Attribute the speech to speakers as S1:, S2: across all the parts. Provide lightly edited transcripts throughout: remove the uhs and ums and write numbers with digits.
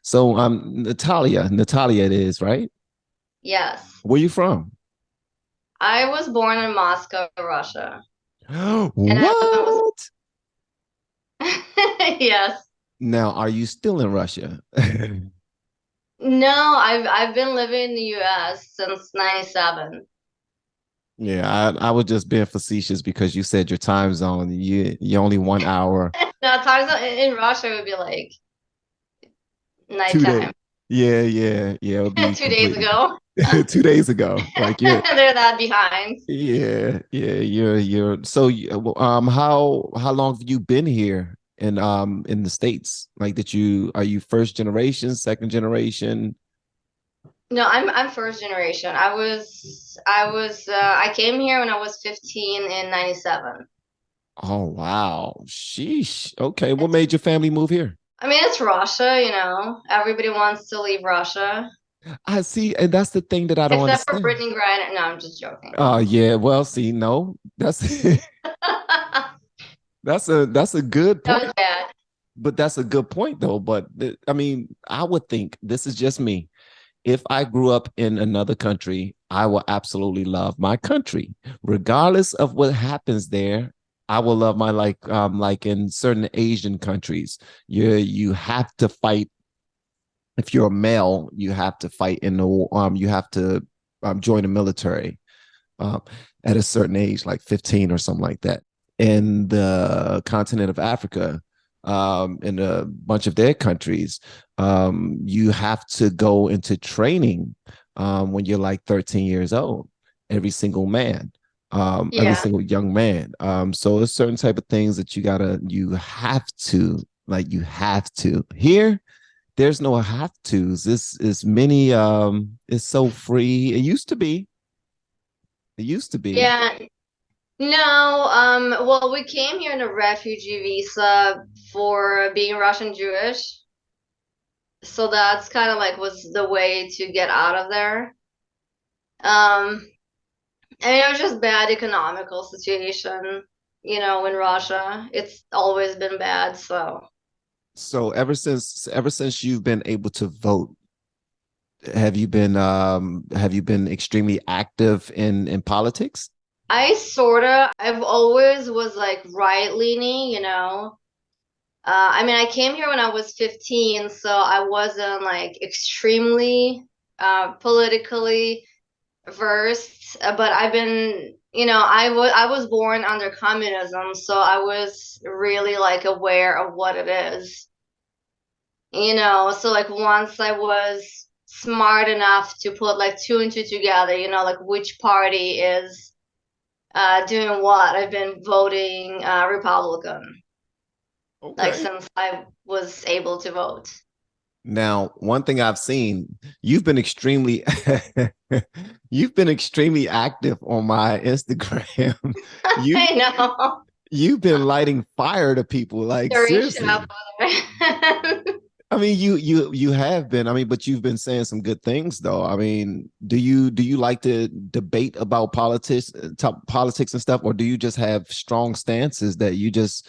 S1: So Natalia it is, right?
S2: Yes.
S1: Where you from?
S2: I was born in Moscow, Russia. And I was
S1: What?
S2: yes.
S1: Now, are you still in Russia?
S2: No, I've been living in the US since 97.
S1: Yeah, I was just being facetious because you said your time zone. You only 1 hour,
S2: No, times in Russia it would be like
S1: 2 days.
S2: nighttime.
S1: Yeah. It would be
S2: 2 days
S1: completely
S2: ago.
S1: 2 days ago. Like you're,
S2: They're that behind.
S1: yeah. You're. So, how long have you been here in the States? Like, are you first generation, second generation?
S2: No, I'm first generation. I came here when I was 15 in 97.
S1: Oh wow, sheesh. Okay, what made your family move here?
S2: I mean, it's Russia, you know. Everybody wants to leave Russia,
S1: I see, and that's the thing that I don't
S2: except for
S1: understand.
S2: Brittany Griner. No, I'm just joking.
S1: Yeah, well, see, no, that's that's a good
S2: That
S1: point.
S2: was bad.
S1: But that's a good point though. But I mean, I would think this is just me. If I grew up in another country, I will absolutely love my country, regardless of what happens there. I will love my like in certain Asian countries, you have to fight. If you're a male, you have to fight in the you have to join the military um, at a certain age, like 15 or something like that. In the continent of Africa, in a bunch of their countries, you have to go into training when you're like 13 years old, every single man. Every
S2: Yeah.
S1: single young man. So there's certain type of things that you have to, like you have to. Here, there's no have tos. This is many it's so free. It used to be. It used to be.
S2: Yeah. No, well, we came here in a refugee visa for being Russian Jewish. So that's kind of like was the way to get out of there. Um, I mean, it was just bad economical situation, you know, in Russia. It's always been bad, so.
S1: So ever since you've been able to vote, have you been extremely active in politics?
S2: I've always was like right leaning, you know. I mean, I came here when I was 15, so I wasn't like extremely politically versed, but I've been, you know, I was born under communism, so I was really like aware of what it is, you know. So like once I was smart enough to put like two and two together, you know, like which party is doing what, I've been voting Republican like
S1: Okay.
S2: since I was able to vote.
S1: Now, one thing I've seen, you've been extremely you've been extremely active on my Instagram. you
S2: I know.
S1: you've been lighting fire to people, like
S2: During chef.
S1: seriously. I mean, you have been. I mean, but you've been saying some good things, though. I mean, do you like to debate about politics and stuff, or do you just have strong stances that you just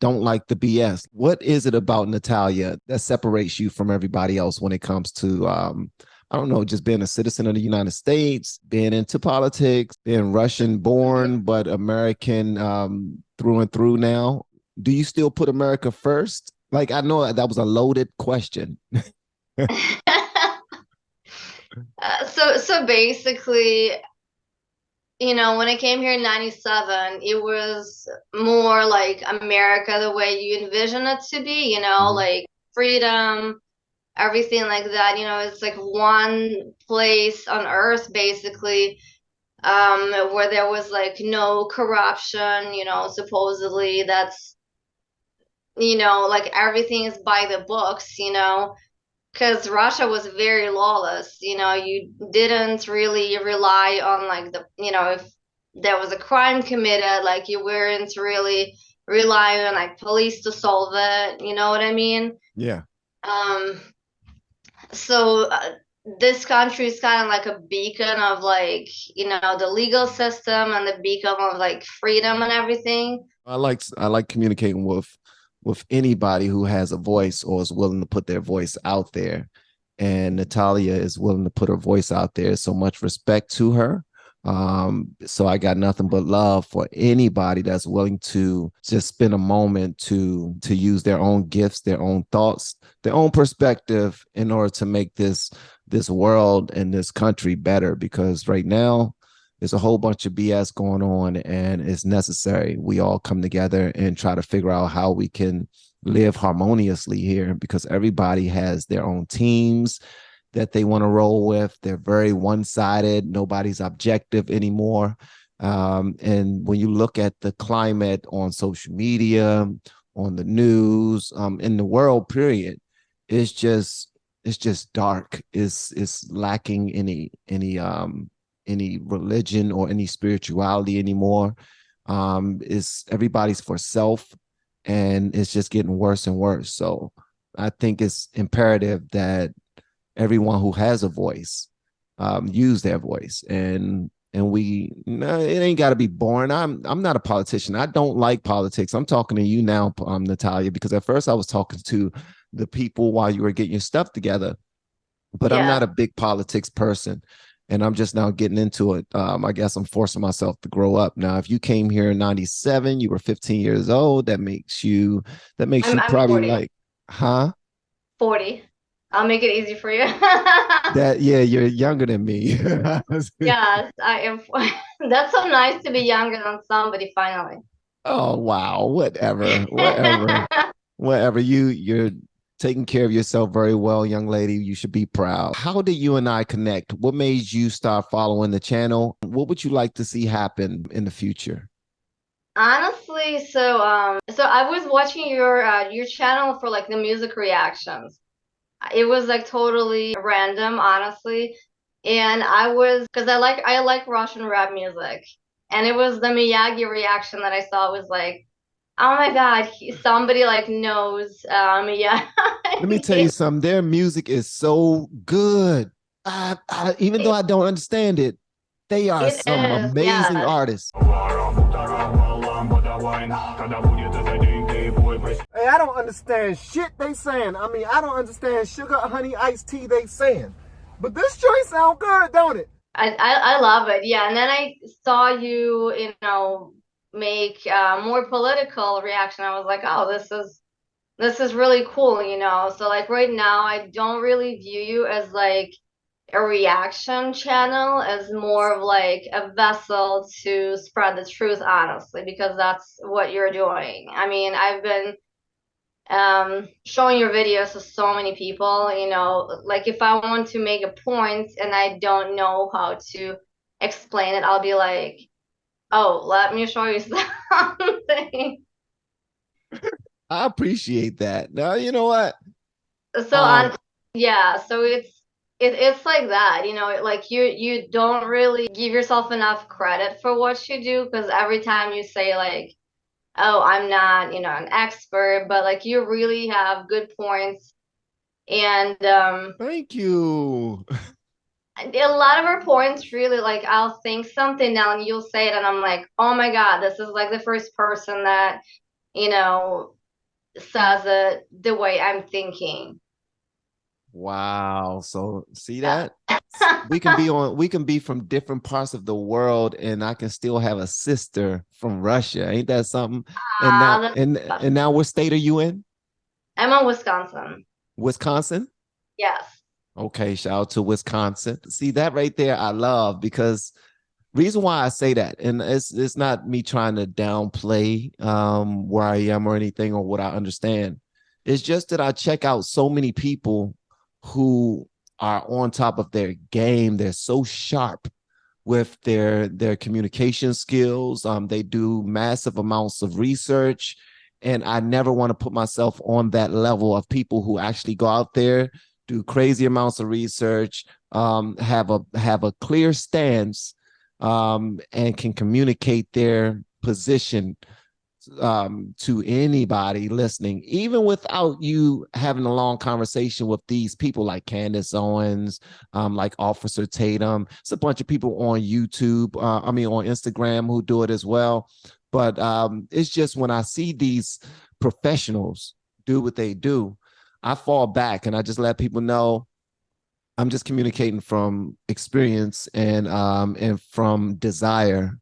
S1: don't like the BS? What is it about Natalia that separates you from everybody else when it comes to I don't know, just being a citizen of the United States, being into politics, being Russian born but American through and through now? Do you still put America first? Like, I know that was a loaded question.
S2: So basically, you know, when I came here in 97, it was more like America the way you envision it to be, you know,
S1: Mhm.
S2: like freedom, everything like that. You know, it's like one place on earth basically, where there was like no corruption, you know, supposedly that's, you know, like everything is by the books, you know. Because Russia was very lawless, you know, you didn't really rely on like the, you know, if there was a crime committed, like you weren't really relying on like police to solve it, you know what I mean?
S1: Yeah.
S2: Um, so this country is kind of like a beacon of like, you know, the legal system and the beacon of like freedom and everything.
S1: I like communicating with anybody who has a voice or is willing to put their voice out there. And Natalia is willing to put her voice out there. So much respect to her. So I got nothing but love for anybody that's willing to just spend a moment to use their own gifts, their own thoughts, their own perspective in order to make this world and this country better. Because right now there's a whole bunch of BS going on, and it's necessary we all come together and try to figure out how we can live harmoniously here, because everybody has their own teams that they want to roll with. They're very one-sided. Nobody's objective anymore. And when you look at the climate on social media, on the news, in the world, period, it's just dark. It's lacking any religion or any spirituality anymore. It's everybody's for self, and it's just getting worse and worse. So I think it's imperative that everyone who has a voice use their voice, and we, no, it ain't got to be boring. I'm not a politician. I don't like politics. I'm talking to you now, Natalia, because at first I was talking to the people while you were getting your stuff together, but I'm not a big politics person, and I'm just now getting into it. I guess I'm forcing myself to grow up. Now, if you came here in 97, you were 15 years old, that makes you
S2: I'm
S1: probably
S2: 40.
S1: like, huh?
S2: 40. I'll make it easy for you.
S1: That, yeah, you're younger than me.
S2: Yes, I am. That's so nice to be younger than somebody finally.
S1: Oh wow, whatever. You're taking care of yourself very well, young lady. You should be proud. How did you and I connect? What made you start following the channel? What would you like to see happen in the future?
S2: Honestly, so I was watching your channel for like the music reactions. It was like totally random, honestly. And I was, because I like Russian rap music. And it was the Miyagi reaction that I saw was like, oh my God, somebody like knows
S1: Let me tell you
S2: Miyagi.
S1: something. Their music is so good. Even though
S2: It,
S1: I don't understand it, they are
S2: it
S1: some
S2: is,
S1: amazing
S2: yeah.
S1: artists.
S3: Hey, I don't understand shit they saying. I mean, I don't understand sugar, honey, iced tea they saying. But this joint sound good, don't it?
S2: I love it. Yeah. And then I saw you, make more political reaction. I was like, oh, this is really cool. So like right now, I don't really view you as like a reaction channel, as more of like a vessel to spread the truth, honestly, because that's what you're doing. I mean, I've been showing your videos to so many people. Like if I want to make a point and I don't know how to explain it, I'll be like, oh, let me show you something.
S1: I appreciate that. Now, you know what?
S2: So on, yeah, so it's like that. Like you don't really give yourself enough credit for what you do, because every time you say like, oh, I'm not, an expert, but like you really have good points. And
S1: Thank you.
S2: a lot of our points really, like I'll think something now and you'll say it and I'm like, oh my God, this is like the first person that, you know, says it the way I'm thinking.
S1: Wow. So see
S2: Yeah.
S1: that? We can be from different parts of the world, and I can still have a sister from Russia. Ain't that something? And now
S2: That's
S1: and
S2: fun.
S1: now what state are you in?
S2: I'm in Wisconsin.
S1: Wisconsin?
S2: Yes.
S1: Okay, shout out to Wisconsin. See that right there, I love, because reason why I say that, and it's not me trying to downplay where I am or anything or what I understand. It's just that I check out so many people who are on top of their game. They're so sharp with their communication skills. They do massive amounts of research, and I never want to put myself on that level of people who actually go out there, do crazy amounts of research, have a clear stance, and can communicate their position to anybody listening, even without you having a long conversation with these people like Candace Owens, like Officer Tatum. It's a bunch of people on YouTube, on Instagram who do it as well. But it's just when I see these professionals do what they do, I fall back and I just let people know I'm just communicating from experience and from desire.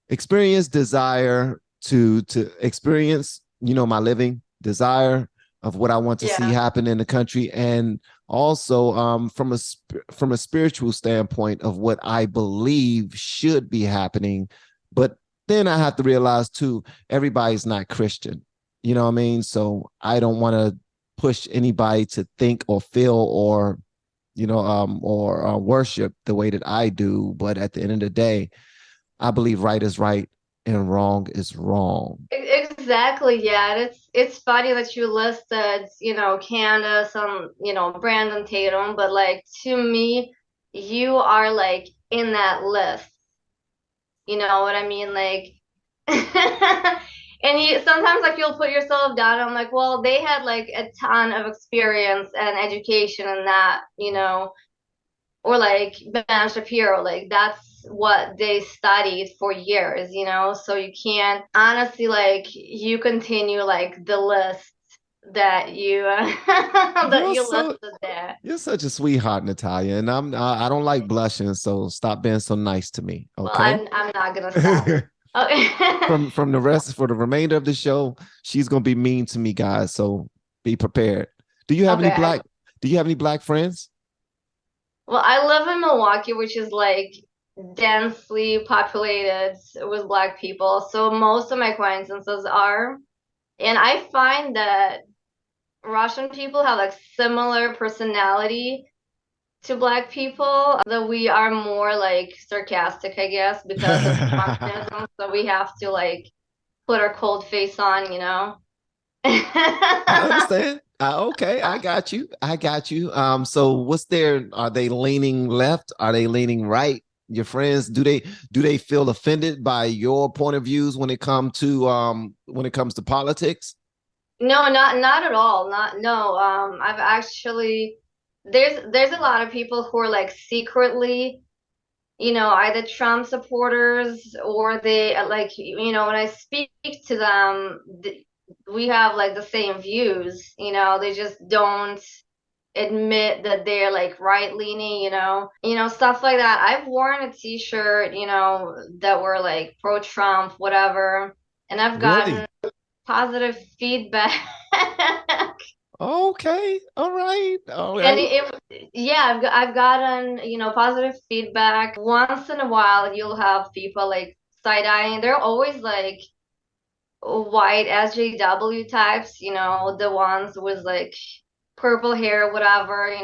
S1: Experience, desire to experience, my living, desire of what I want to see happen in the country, and also from a spiritual standpoint of what I believe should be happening. But then I have to realize too, everybody's not Christian. You know what I mean? So I don't want to push anybody to think or feel or worship the way that I do. But at the end of the day, I believe right is right and wrong is wrong.
S2: Exactly. Yeah. It's funny that you listed, Candace and, Brandon Tatum, but like to me, you are like in that list. You know what I mean? Like, and you sometimes like you'll put yourself down. I'm like, well, they had like a ton of experience and education in that, or like Ben Shapiro, like that's what they studied for years, so you can't honestly, like, you continue like the list that you that you listed there.
S1: You're such a sweetheart, Natalia, and I don't like blushing, so stop being so nice to me, okay?
S2: Well, I'm not gonna stop. Okay.
S1: from the rest for the remainder of the show, she's gonna be mean to me, guys, so be prepared. Do you have any black friends?
S2: Well, I live in Milwaukee, which is like densely populated with Black people. So most of my acquaintances are. And I find that Russian people have like similar personality to Black people, that we are more like sarcastic, I guess, because of communism. So we have to like put our cold face on,
S1: I understand. Okay, I got you. So are they leaning left? Are they leaning right? Your friends, do they feel offended by your point of views when it comes to politics?
S2: No, not at all. Not no. I've actually there's a lot of people who are like secretly, either Trump supporters, or they like, when I speak to them, we have like the same views. They just don't admit that they're like right leaning, stuff like that. I've worn a t-shirt, that were like pro Trump, whatever, and I've gotten positive feedback.
S1: Okay, all right.
S2: And yeah, I've gotten, positive feedback. Once in a while, you'll have people like side-eyeing. They're always like white SJW types, the ones with like purple hair, whatever,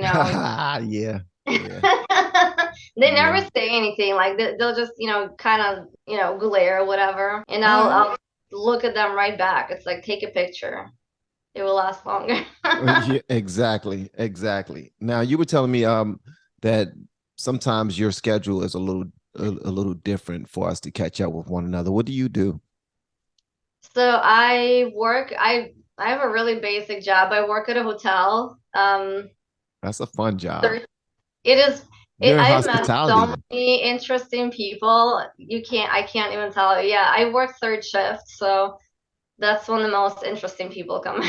S1: Yeah.
S2: They never say anything. Like they'll just, kind of, glare or whatever, and I'll look at them right back. It's like, take a picture. It will last longer.
S1: Yeah, exactly. Now, you were telling me that sometimes your schedule is a little different for us to catch up with one another. What do you do?
S2: So I have a really basic job. I work at a hotel.
S1: That's a fun job.
S2: It is. I've met
S1: hospitality.
S2: so many interesting people. I can't even tell you. Yeah, I work third shift, so that's when the most interesting people come.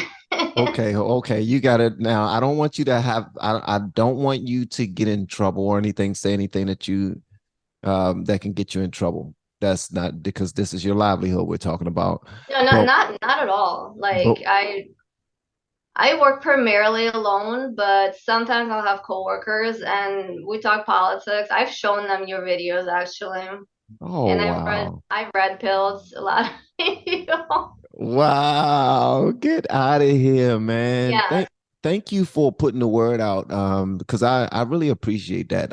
S1: Okay, you got it. Now, I don't want you to I don't want you to get in trouble or say anything that you that can get you in trouble. That's not, because this is your livelihood we're talking about.
S2: No, not at all. Like, I work primarily alone, but sometimes I'll have coworkers and we talk politics. I've shown them your videos actually.
S1: Oh,
S2: and
S1: wow.
S2: I've read pills a lot of videos.
S1: Wow, get out of here, man.
S2: Yeah.
S1: Thank you for putting the word out, because I really appreciate that.